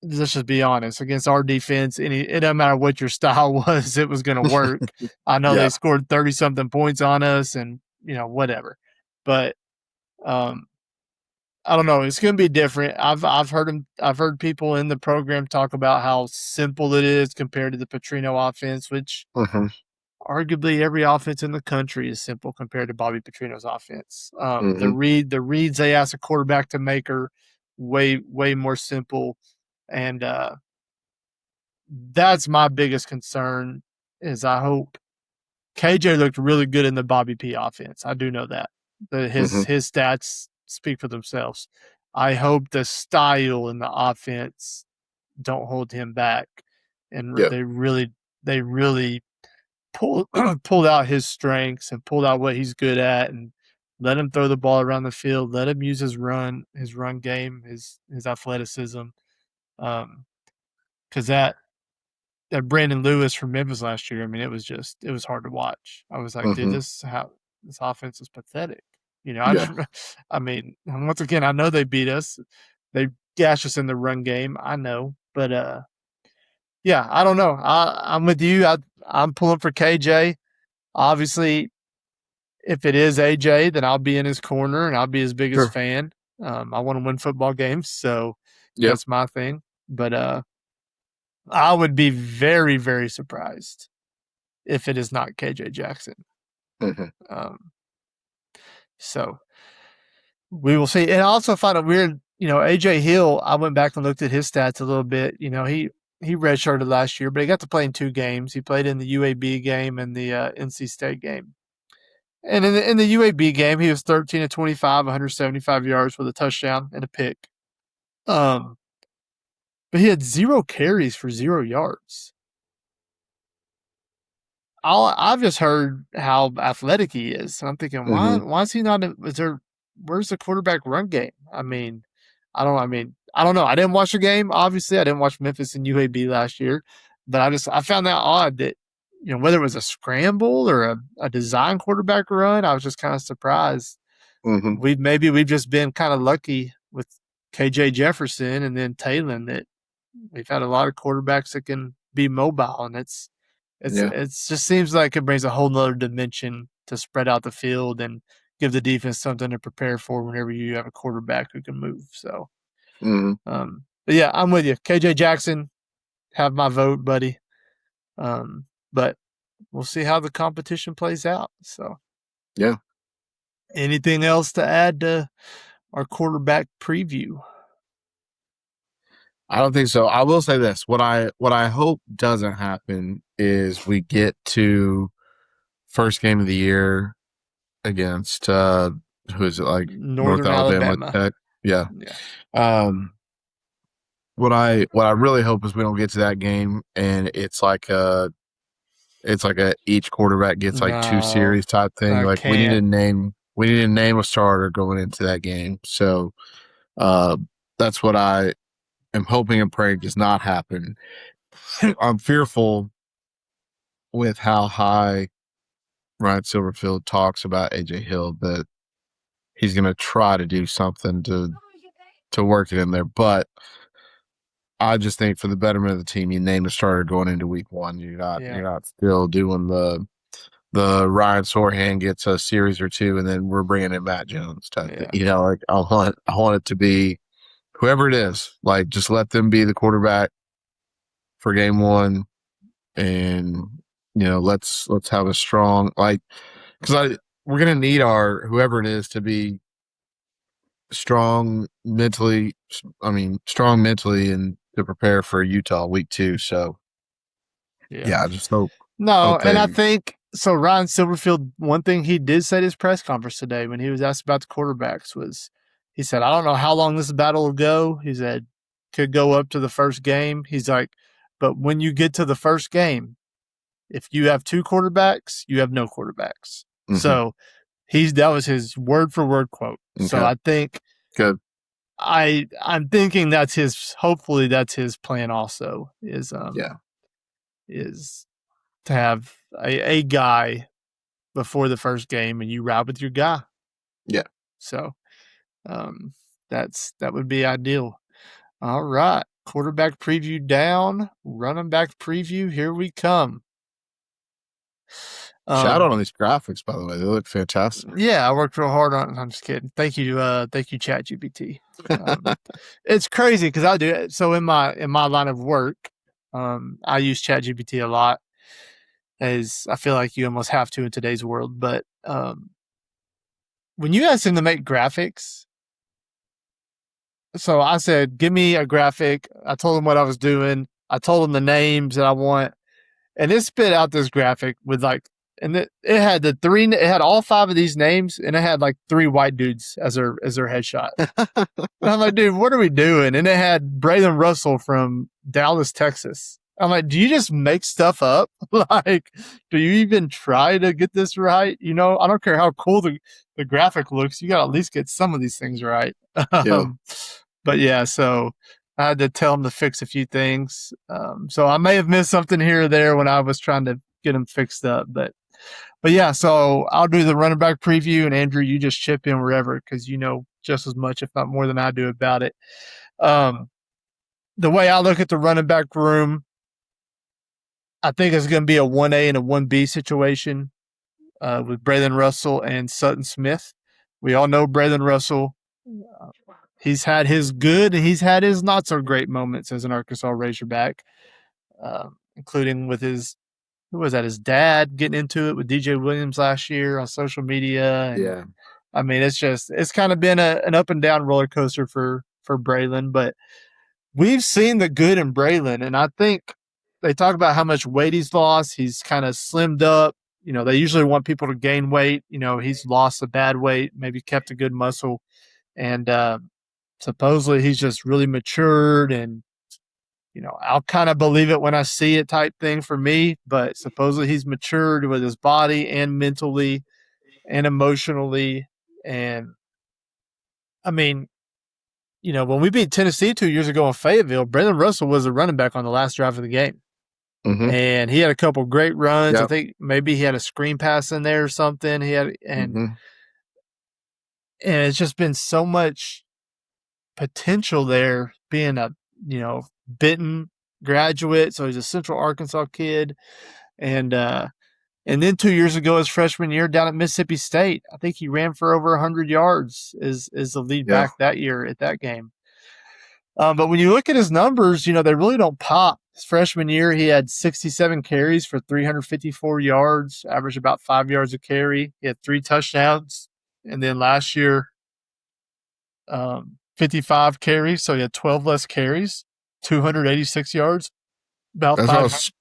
let's just be honest, against our defense, it doesn't matter what your style was, it was going to work. I know they Yeah. scored 30 something points on us and, whatever. But um, I don't know. It's going to be different. I've heard people in the program talk about how simple it is compared to the Petrino offense, which Mm-hmm, arguably every offense in the country is simple compared to Bobby Petrino's offense. mm-hmm, The reads they ask a quarterback to make are way more simple, and that's my biggest concern. Is I hope KJ looked really good in the Bobby P offense. I do know that mm-hmm. his stats speak for themselves. I hope the style in the offense don't hold him back, and Yeah. they really pulled pulled out his strengths and pulled out what he's good at and let him throw the ball around the field. Let him use his run game, his athleticism. Um, because that Brandon Lewis from Memphis last year, I mean, it was hard to watch. I was like, dude, Hmm. this offense is pathetic. Yeah. I mean, once again, I know they beat us. They gashed us in the run game. I know, but yeah, I don't know. I'm with you. I'm pulling for KJ. Obviously, if it is AJ, then I'll be in his corner and I'll be his biggest Sure. fan. I want to win football games, so Yep. that's my thing. But I would be very, very surprised if it is not KJ Jackson. Hmm. Um, so we will see. And I also find it weird, AJ Hill, I went back and looked at his stats a little bit. He redshirted last year, but he got to play in 2 games. He played in the UAB game and the NC State game. And in the UAB game, he was 13 of 25, 175 yards with a touchdown and a pick. Um, but he had 0 carries for 0 yards. I've just heard how athletic he is, and I'm thinking, Hmm. why is he not? Where's the quarterback run game? I mean, I don't know. I didn't watch the game. Obviously, I didn't watch Memphis and UAB last year, but I found that odd that whether it was a scramble or a design quarterback run, I was just kind of surprised. Hmm. We've just been kind of lucky with KJ Jefferson and then Talon that we've had a lot of quarterbacks that can be mobile, and Yeah. it just seems like it brings a whole nother dimension to spread out the field and give the defense something to prepare for whenever you have a quarterback who can move. So, Hmm. but yeah, I'm with you. KJ Jackson, have my vote, buddy. But we'll see how the competition plays out. So, Yeah. anything else to add to our quarterback preview? I don't think so. I will say this: what I hope doesn't happen is we get to first game of the year against who is it, like North Northern Alabama Alabama. Tech? Yeah. Yeah. Um, what I really hope is we don't get to that game and it's like a each quarterback gets like 2 No, series type thing. I Like can't. we need to name a starter going into that game. So uh, that's what I am hoping and praying does not happen. I'm fearful with how high Ryan Silverfield talks about AJ Hill that he's going to try to do something to work it in there. But I just think for the betterment of the team, you name a starter going into week 1. Yeah. You're not still doing the Ryan Sorhan gets a series or 2, and then we're bringing in Matt Jones type thing. Yeah. Like I want it to be whoever it is. Like just let them be the quarterback for game 1, and let's have a strong because we're gonna need our whoever it is to be strong mentally. I mean, strong mentally and to prepare for Utah week 2. So Yeah. yeah, I just hope No, hope and I they. think so. Ryan Silverfield, one thing he did say at his press conference today when he was asked about the quarterbacks was he said, I don't know how long this battle will go. He said, could go up to the first game. He's like, but when you get to the first game, if you have 2 quarterbacks, you have no quarterbacks. Hmm. So that was his word for word quote. So Okay, I think good. I'm thinking hopefully that's his plan also Yeah, is to have a guy before the first game and you ride with your guy. yeah. So um, that would be ideal. All right. Quarterback preview down, running back preview. Here we come. Shout out Um, on these graphics, by the way. They look fantastic. yeah, I worked real hard on it. I'm just kidding. Thank you, ChatGPT. It's crazy because I do it. So in my line of work, I use ChatGPT a lot, as I feel like you almost have to in today's world. But when you ask him to make graphics, so I said, give me a graphic. I told him what I was doing. I told him the names that I want, and it spit out this graphic with and it had it had all 5 of these names, and it had like 3 white dudes as their headshot. And I'm like, dude, what are we doing? And it had Braylon Russell from Dallas, Texas. I'm like, do you just make stuff up? Like, do you even try to get this right? I don't care how cool the graphic looks. You got to at least get some of these things right. Yeah. Um, but yeah, so I had to tell him to fix a few things. So I may have missed something here or there when I was trying to get him fixed up. But yeah, so I'll do the running back preview, and Andrew, you just chip in wherever because you know just as much, if not more, than I do about it. The way I look at the running back room, I think it's going to be a 1A and a 1B situation with Braylon Russell and Sutton Smith. We all know Braylon Russell. He's had his good and he's had his not so great moments as an Arkansas Razorback, including with his, who was that, his dad getting into it with DJ Williams last year on social media. And Yeah. I mean, it's kind of been an up and down roller coaster for Braylon, but we've seen the good in Braylon. And I think they talk about how much weight he's lost. He's kind of slimmed up. You know, they usually want people to gain weight. You know, he's lost a bad weight, maybe kept a good muscle. And supposedly he's just really matured. And, you know, I'll kind of believe it when I see it type thing for me. But supposedly he's matured with his body and mentally and emotionally. And, I mean, you know, when we beat Tennessee 2 years ago in Fayetteville, Braylon Russell was a running back on the last drive of the game. Mm-hmm. And he had a couple great runs. Yep. I think maybe he had a screen pass in there or something. He had, and it's just been so much potential there, being a, you know, Benton graduate. So he's a Central Arkansas kid. And then 2 years ago, his freshman year down at Mississippi State, I think he ran for over 100 yards as the lead back that year at that game. But when you look at his numbers, you know, they really don't pop. His freshman year, he had 67 carries for 354 yards, averaged about 5 yards a carry. He had 3 touchdowns. And then last year, 55 carries, so he had 12 less carries, 286 yards. About That's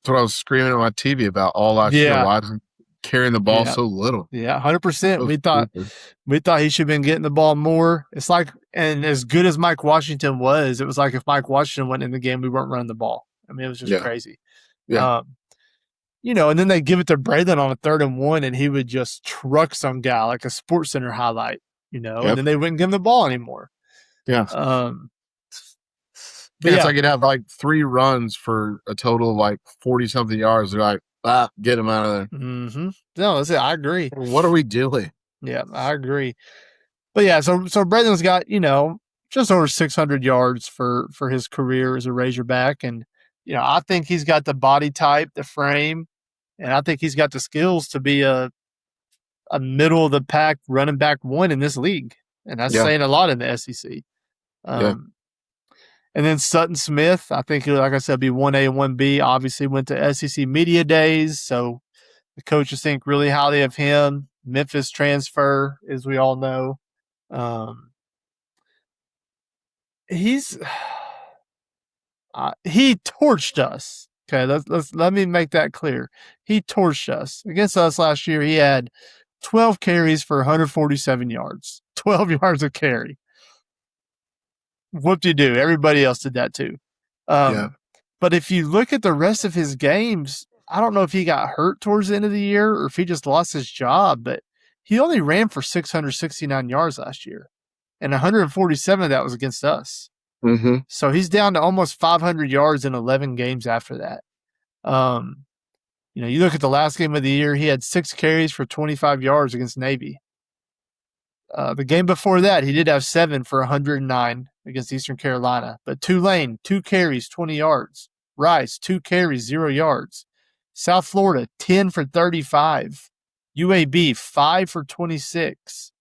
what I was screaming at my TV about all last year. Why isn't carrying the ball so little? Yeah, 100%. We thought he should have been getting the ball more. It's like, and as good as Mike Washington was, it was like if Mike Washington went in the game, we weren't running the ball. I mean, it was just crazy. Yeah. You know, and then they give it to Braylon on a 3rd and 1, and he would just truck some guy like a Sports Center highlight, you know, and then they wouldn't give him the ball anymore. Yeah. But it's like you'd have like 3 runs for a total of like 40-something yards. They're like, get him out of there. Mm-hmm. No, that's it. I agree. What are we doing? Yeah, I agree. But yeah, so Braylon's got, you know, just over 600 yards for his career as a Razorback. And, you know, I think he's got the body type, the frame, and I think he's got the skills to be a middle of the pack running back 1 in this league. And that's saying a lot in the SEC. And then Sutton Smith, I think, like I said, be 1A and 1B. Obviously went to SEC Media Days, so the coaches think really highly of him. Memphis transfer, as we all know. He torched us. Okay, let me make that clear. He torched us. Against us last year, he had 12 carries for 147 yards. 12 yards a carry. Whoop-de-doo. Everybody else did that too. But if you look at the rest of his games, I don't know if he got hurt towards the end of the year or if he just lost his job, but he only ran for 669 yards last year, and 147 of that was against us. Mm-hmm. So he's down to almost 500 yards in 11 games after that. You know, you look at the last game of the year, he had 6 carries for 25 yards against Navy. The game before that, he did have 7 for 109 against Eastern Carolina. But Tulane, 2 carries, 20 yards. Rice, 2 carries, 0 yards. South Florida, 10 for 35. UAB, 5 for 26.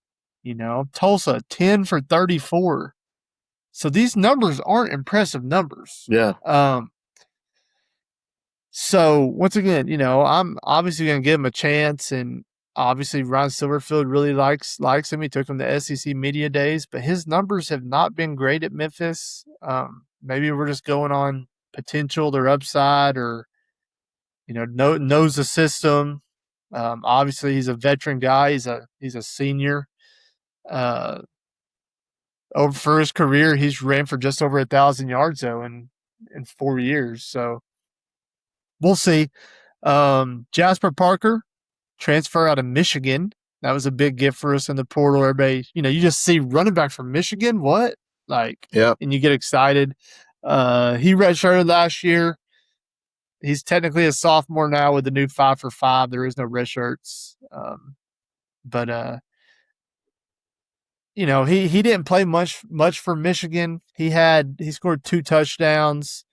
You know, Tulsa, 10 for 34. So these numbers aren't impressive numbers. Yeah. So once again, you know, I'm obviously going to give him a chance, and obviously Ron Silverfield really likes him. He took him to SEC Media Days, but his numbers have not been great at Memphis. Maybe we're just going on potential, their upside, or, you know, knows the system. Obviously he's a veteran guy. He's a senior. Over for his career, he's ran for just over 1,000 yards though in 4 years. So we'll see. Jasper Parker, transfer out of Michigan. That was a big gift for us in the portal. Everybody, you know, you just see running back from Michigan. What? like, Yep. and you get excited. He redshirted last year. He's technically a sophomore now with the new 5 for 5. There is no red shirts. But he didn't play much for Michigan. He scored 2 touchdowns.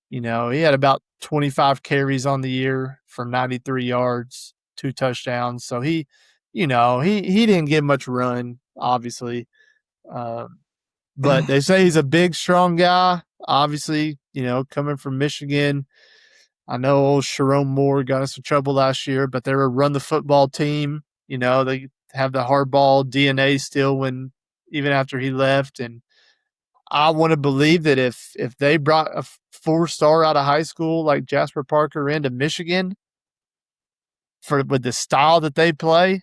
He had about 25 carries on the year for 93 yards, 2 touchdowns. So he didn't get much run, obviously. Um, but they say he's a big, strong guy. Obviously, coming from Michigan. I know old Sharon Moore got us in trouble last year, but they're a run the football team. They have the hardball DNA still when even after he left. And I want to believe that if they brought a 4-star out of high school like Jasper Parker into Michigan with the style that they play,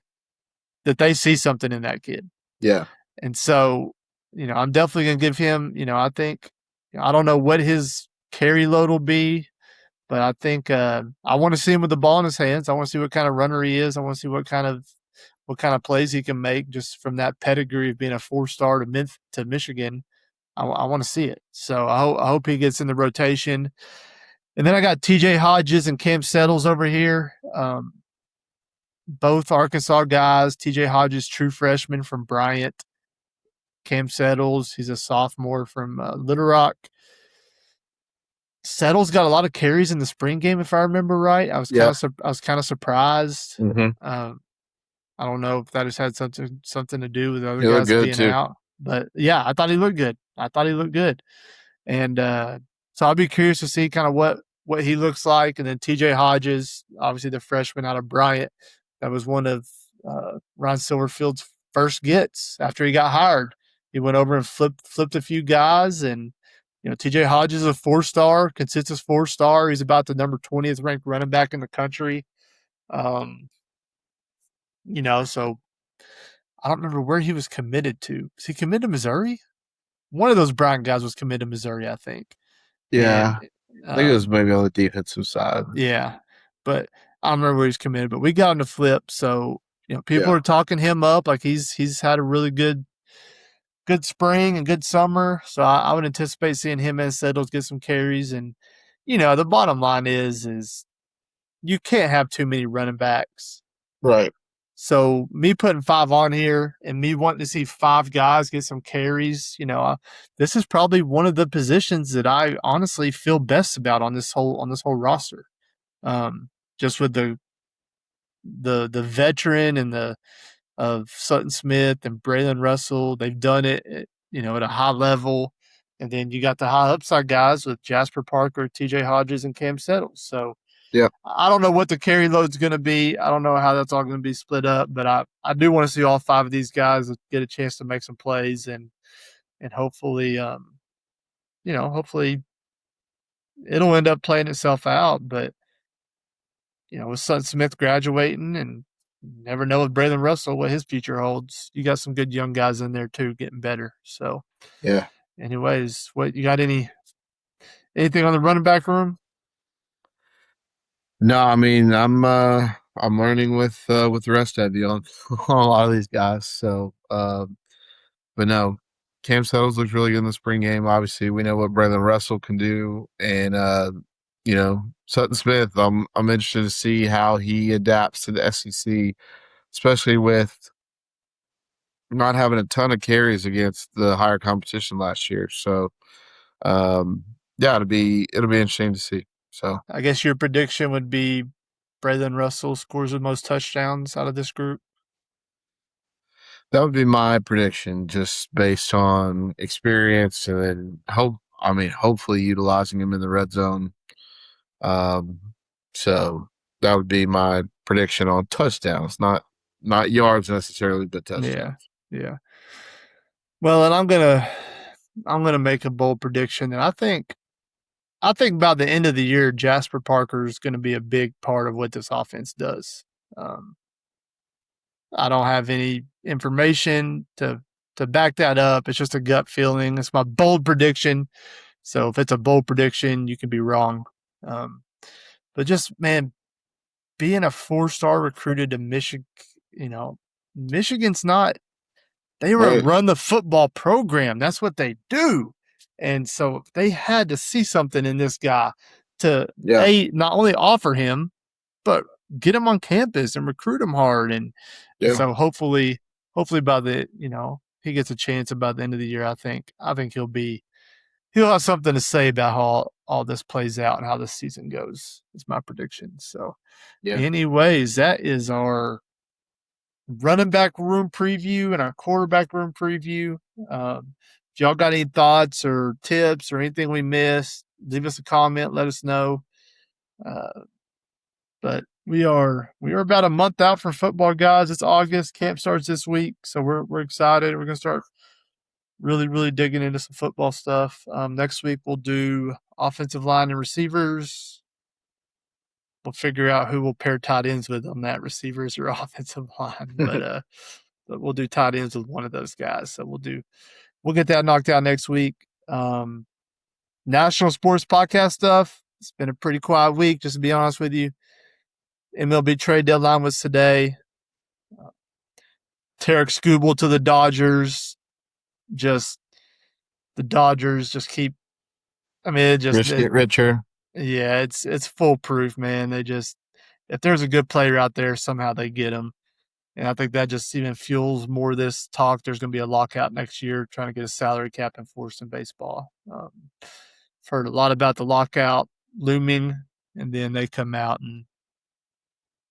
that they see something in that kid. Yeah. And so, I'm definitely going to give him, I don't know what his carry load will be, but I think I want to see him with the ball in his hands. I want to see what kind of runner he is. I want to see what kind of plays he can make just from that pedigree of being a 4-star to Michigan. I want to see it. So I hope he gets in the rotation. And then I got TJ Hodges and Cam Settles over here. Both Arkansas guys. TJ Hodges, true freshman from Bryant. Cam Settles, he's a sophomore from Little Rock. Settles got a lot of carries in the spring game, if I remember right. I was Yeah. kind of surprised. Mm-hmm. I don't know if that has had something to do with the other He looked guys good being too. out, but yeah, I thought he looked good. And so I'll be curious to see kind of what he looks like. And then TJ Hodges, obviously the freshman out of Bryant, that was one of Ron Silverfield's first gets after he got hired. He went over and flipped a few guys, and TJ Hodges is a 4-star, consensus 4-star. He's about the number 20th ranked running back in the country. So I don't remember where he was committed to. Was he committed to Missouri? One of those Bryant guys was committed to Missouri, I think. Yeah. And I think it was maybe on the defensive side. yeah, but I don't remember where he's committed. But we got him to flip, so people Yeah. are talking him up like he's had a really good spring and good summer. So I would anticipate seeing him and Settles get some carries. And the bottom line is you can't have too many running backs. Right. So me putting 5 on here and me wanting to see 5 guys get some carries, this is probably one of the positions that I honestly feel best about on this whole roster. Just with the veteran and the of Sutton Smith and Braylon Russell, they've done it, at a high level. And then you got the high upside guys with Jasper Parker, TJ Hodges, and Cam Settles. So Yeah. I don't know what the carry load's going to be. I don't know how that's all going to be split up, but I do want to see all 5 of these guys get a chance to make some plays and hopefully, hopefully it'll end up playing itself out. But with Sutton Smith graduating and never know with Braylon Russell what his future holds. You got some good young guys in there too, getting better. So, Yeah. anyways, what you got? Anything on the running back room? No, I mean I'm learning with the rest of you on, on a lot of these guys. So but no, Cam Settles looks really good in the spring game. Obviously, we know what Braylon Russell can do, and Sutton Smith. I'm interested to see how he adapts to the SEC, especially with not having a ton of carries against the higher competition last year. So yeah, it'll be interesting to see. So I guess your prediction would be Braylon Russell scores the most touchdowns out of this group. that would be my prediction, just based on experience, and then hopefully utilizing him in the red zone. Um, so that would be my prediction on touchdowns, not yards necessarily, but Yeah, touchdowns. yeah. Well, and I'm gonna make a bold prediction, and I think by the end of the year, Jasper Parker is going to be a big part of what this offense does. Um, I don't have any information to back that up. It's just a gut feeling. It's my bold prediction. So if it's a bold prediction, you can be wrong. Um, but just man, being a 4-star recruited to Michigan, Michigan's not They Right. run the football program. That's what they do. And so they had to see something in this guy to Yeah. not only offer him, but get him on campus and recruit him hard. And Yeah. so hopefully by the, he gets a chance about the end of the year. I think he'll have something to say about how all this plays out and how this season goes. Is my prediction. So Yeah. anyways, that is our running back room preview and our quarterback room preview. If y'all got any thoughts or tips or anything we missed, leave us a comment. Let us know. Uh, but we are about a month out from football, guys. It's August. Camp starts this week, so we're excited. We're gonna start really digging into some football stuff. Next week we'll do offensive line and receivers. We'll figure out who we'll pair tight ends with on that, receivers or offensive line. But we'll do tight ends with one of those guys. So we'll get that knocked out next week. National sports podcast stuff. It's been a pretty quiet week, just to be honest with you. MLB trade deadline was today. Tarek Skubal to the Dodgers. Just the Dodgers just keep. I mean, Rich get richer. yeah, it's foolproof, man. They just if there's a good player out there, somehow they get him. And I think that just even fuels more of this talk. There's going to be a lockout next year, trying to get a salary cap enforced in baseball. I've heard a lot about the lockout looming, and then they come out and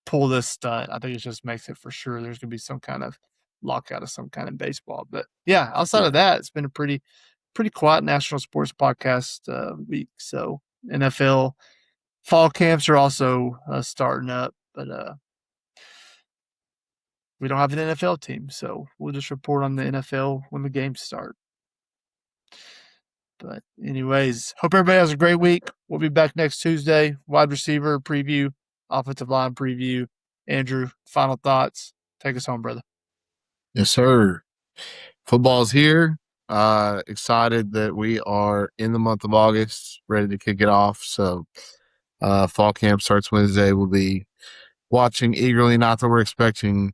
pull this stunt. I think it just makes it for sure there's going to be some kind of lockout of some kind in baseball. But yeah, outside of that, it's been a pretty quiet national sports podcast week. So NFL fall camps are also starting up, but we don't have an NFL team, so we'll just report on the NFL when the games start. But anyways, hope everybody has a great week. We'll be back next Tuesday. Wide receiver preview, offensive line preview. Andrew, final thoughts. Take us home, brother. Yes, sir. Football's here. Excited that we are in the month of August, ready to kick it off. So, fall camp starts Wednesday. We'll be watching eagerly. Not that we're expecting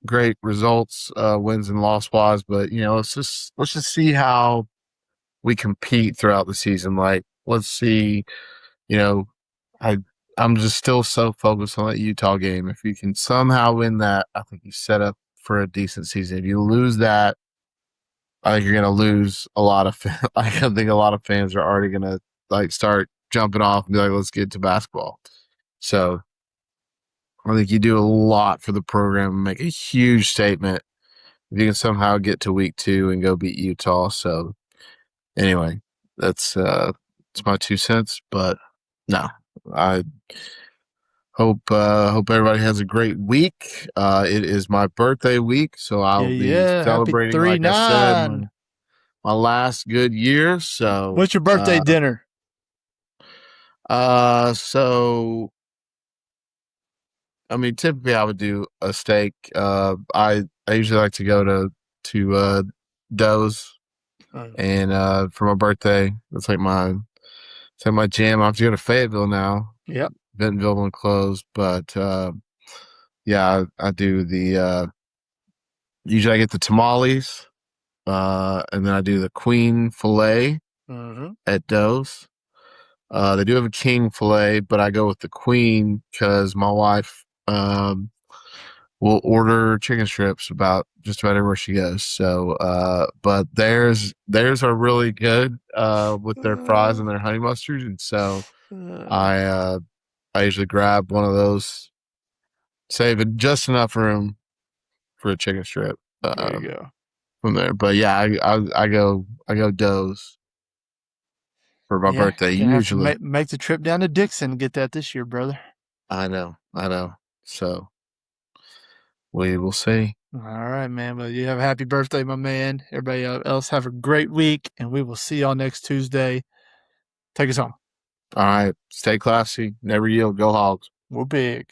great results, wins and loss wise, but let's just see how we compete throughout the season. Like, let's see. You know, I I'm just still so focused on that Utah game. If you can somehow win that, I think you set up for a decent season. If you lose that, I think you're going to lose a lot of. I think a lot of fans are already going to like start jumping off and be like, "Let's get to basketball." So I think you do a lot for the program and make a huge statement if you can somehow get to week 2 and go beat Utah. So anyway, that's my 2 cents. But no, I hope everybody has a great week. It is my birthday week, so I'll be Yeah. Happy celebrating, like I said, 39. my last good year. So What's your birthday dinner? so I mean, typically I would do a steak. I usually like to go to Doe's, and for my birthday, it's like my jam. I have to go to Fayetteville now. Yep. Bentonville won't close, but yeah, I do the usually I get the tamales, and then I do the queen fillet Mm-hmm. at Doe's. They do have a king fillet, but I go with the queen because my wife will order chicken strips about just about everywhere she goes. So, but theirs are really good with their fries and their honey mustard, and so I uh, I usually grab one of those, saving just enough room for a chicken strip There you go. from there. But yeah, I go Doe's for my Yeah, birthday gonna have to usually. make the trip down to Dixon and get that this year, brother. I know. So we will see. All right, man. Well, you have a happy birthday, my man. Everybody else have a great week, and we will see y'all next Tuesday. Take us home. All right, stay classy, never yield, go Hogs. We're big.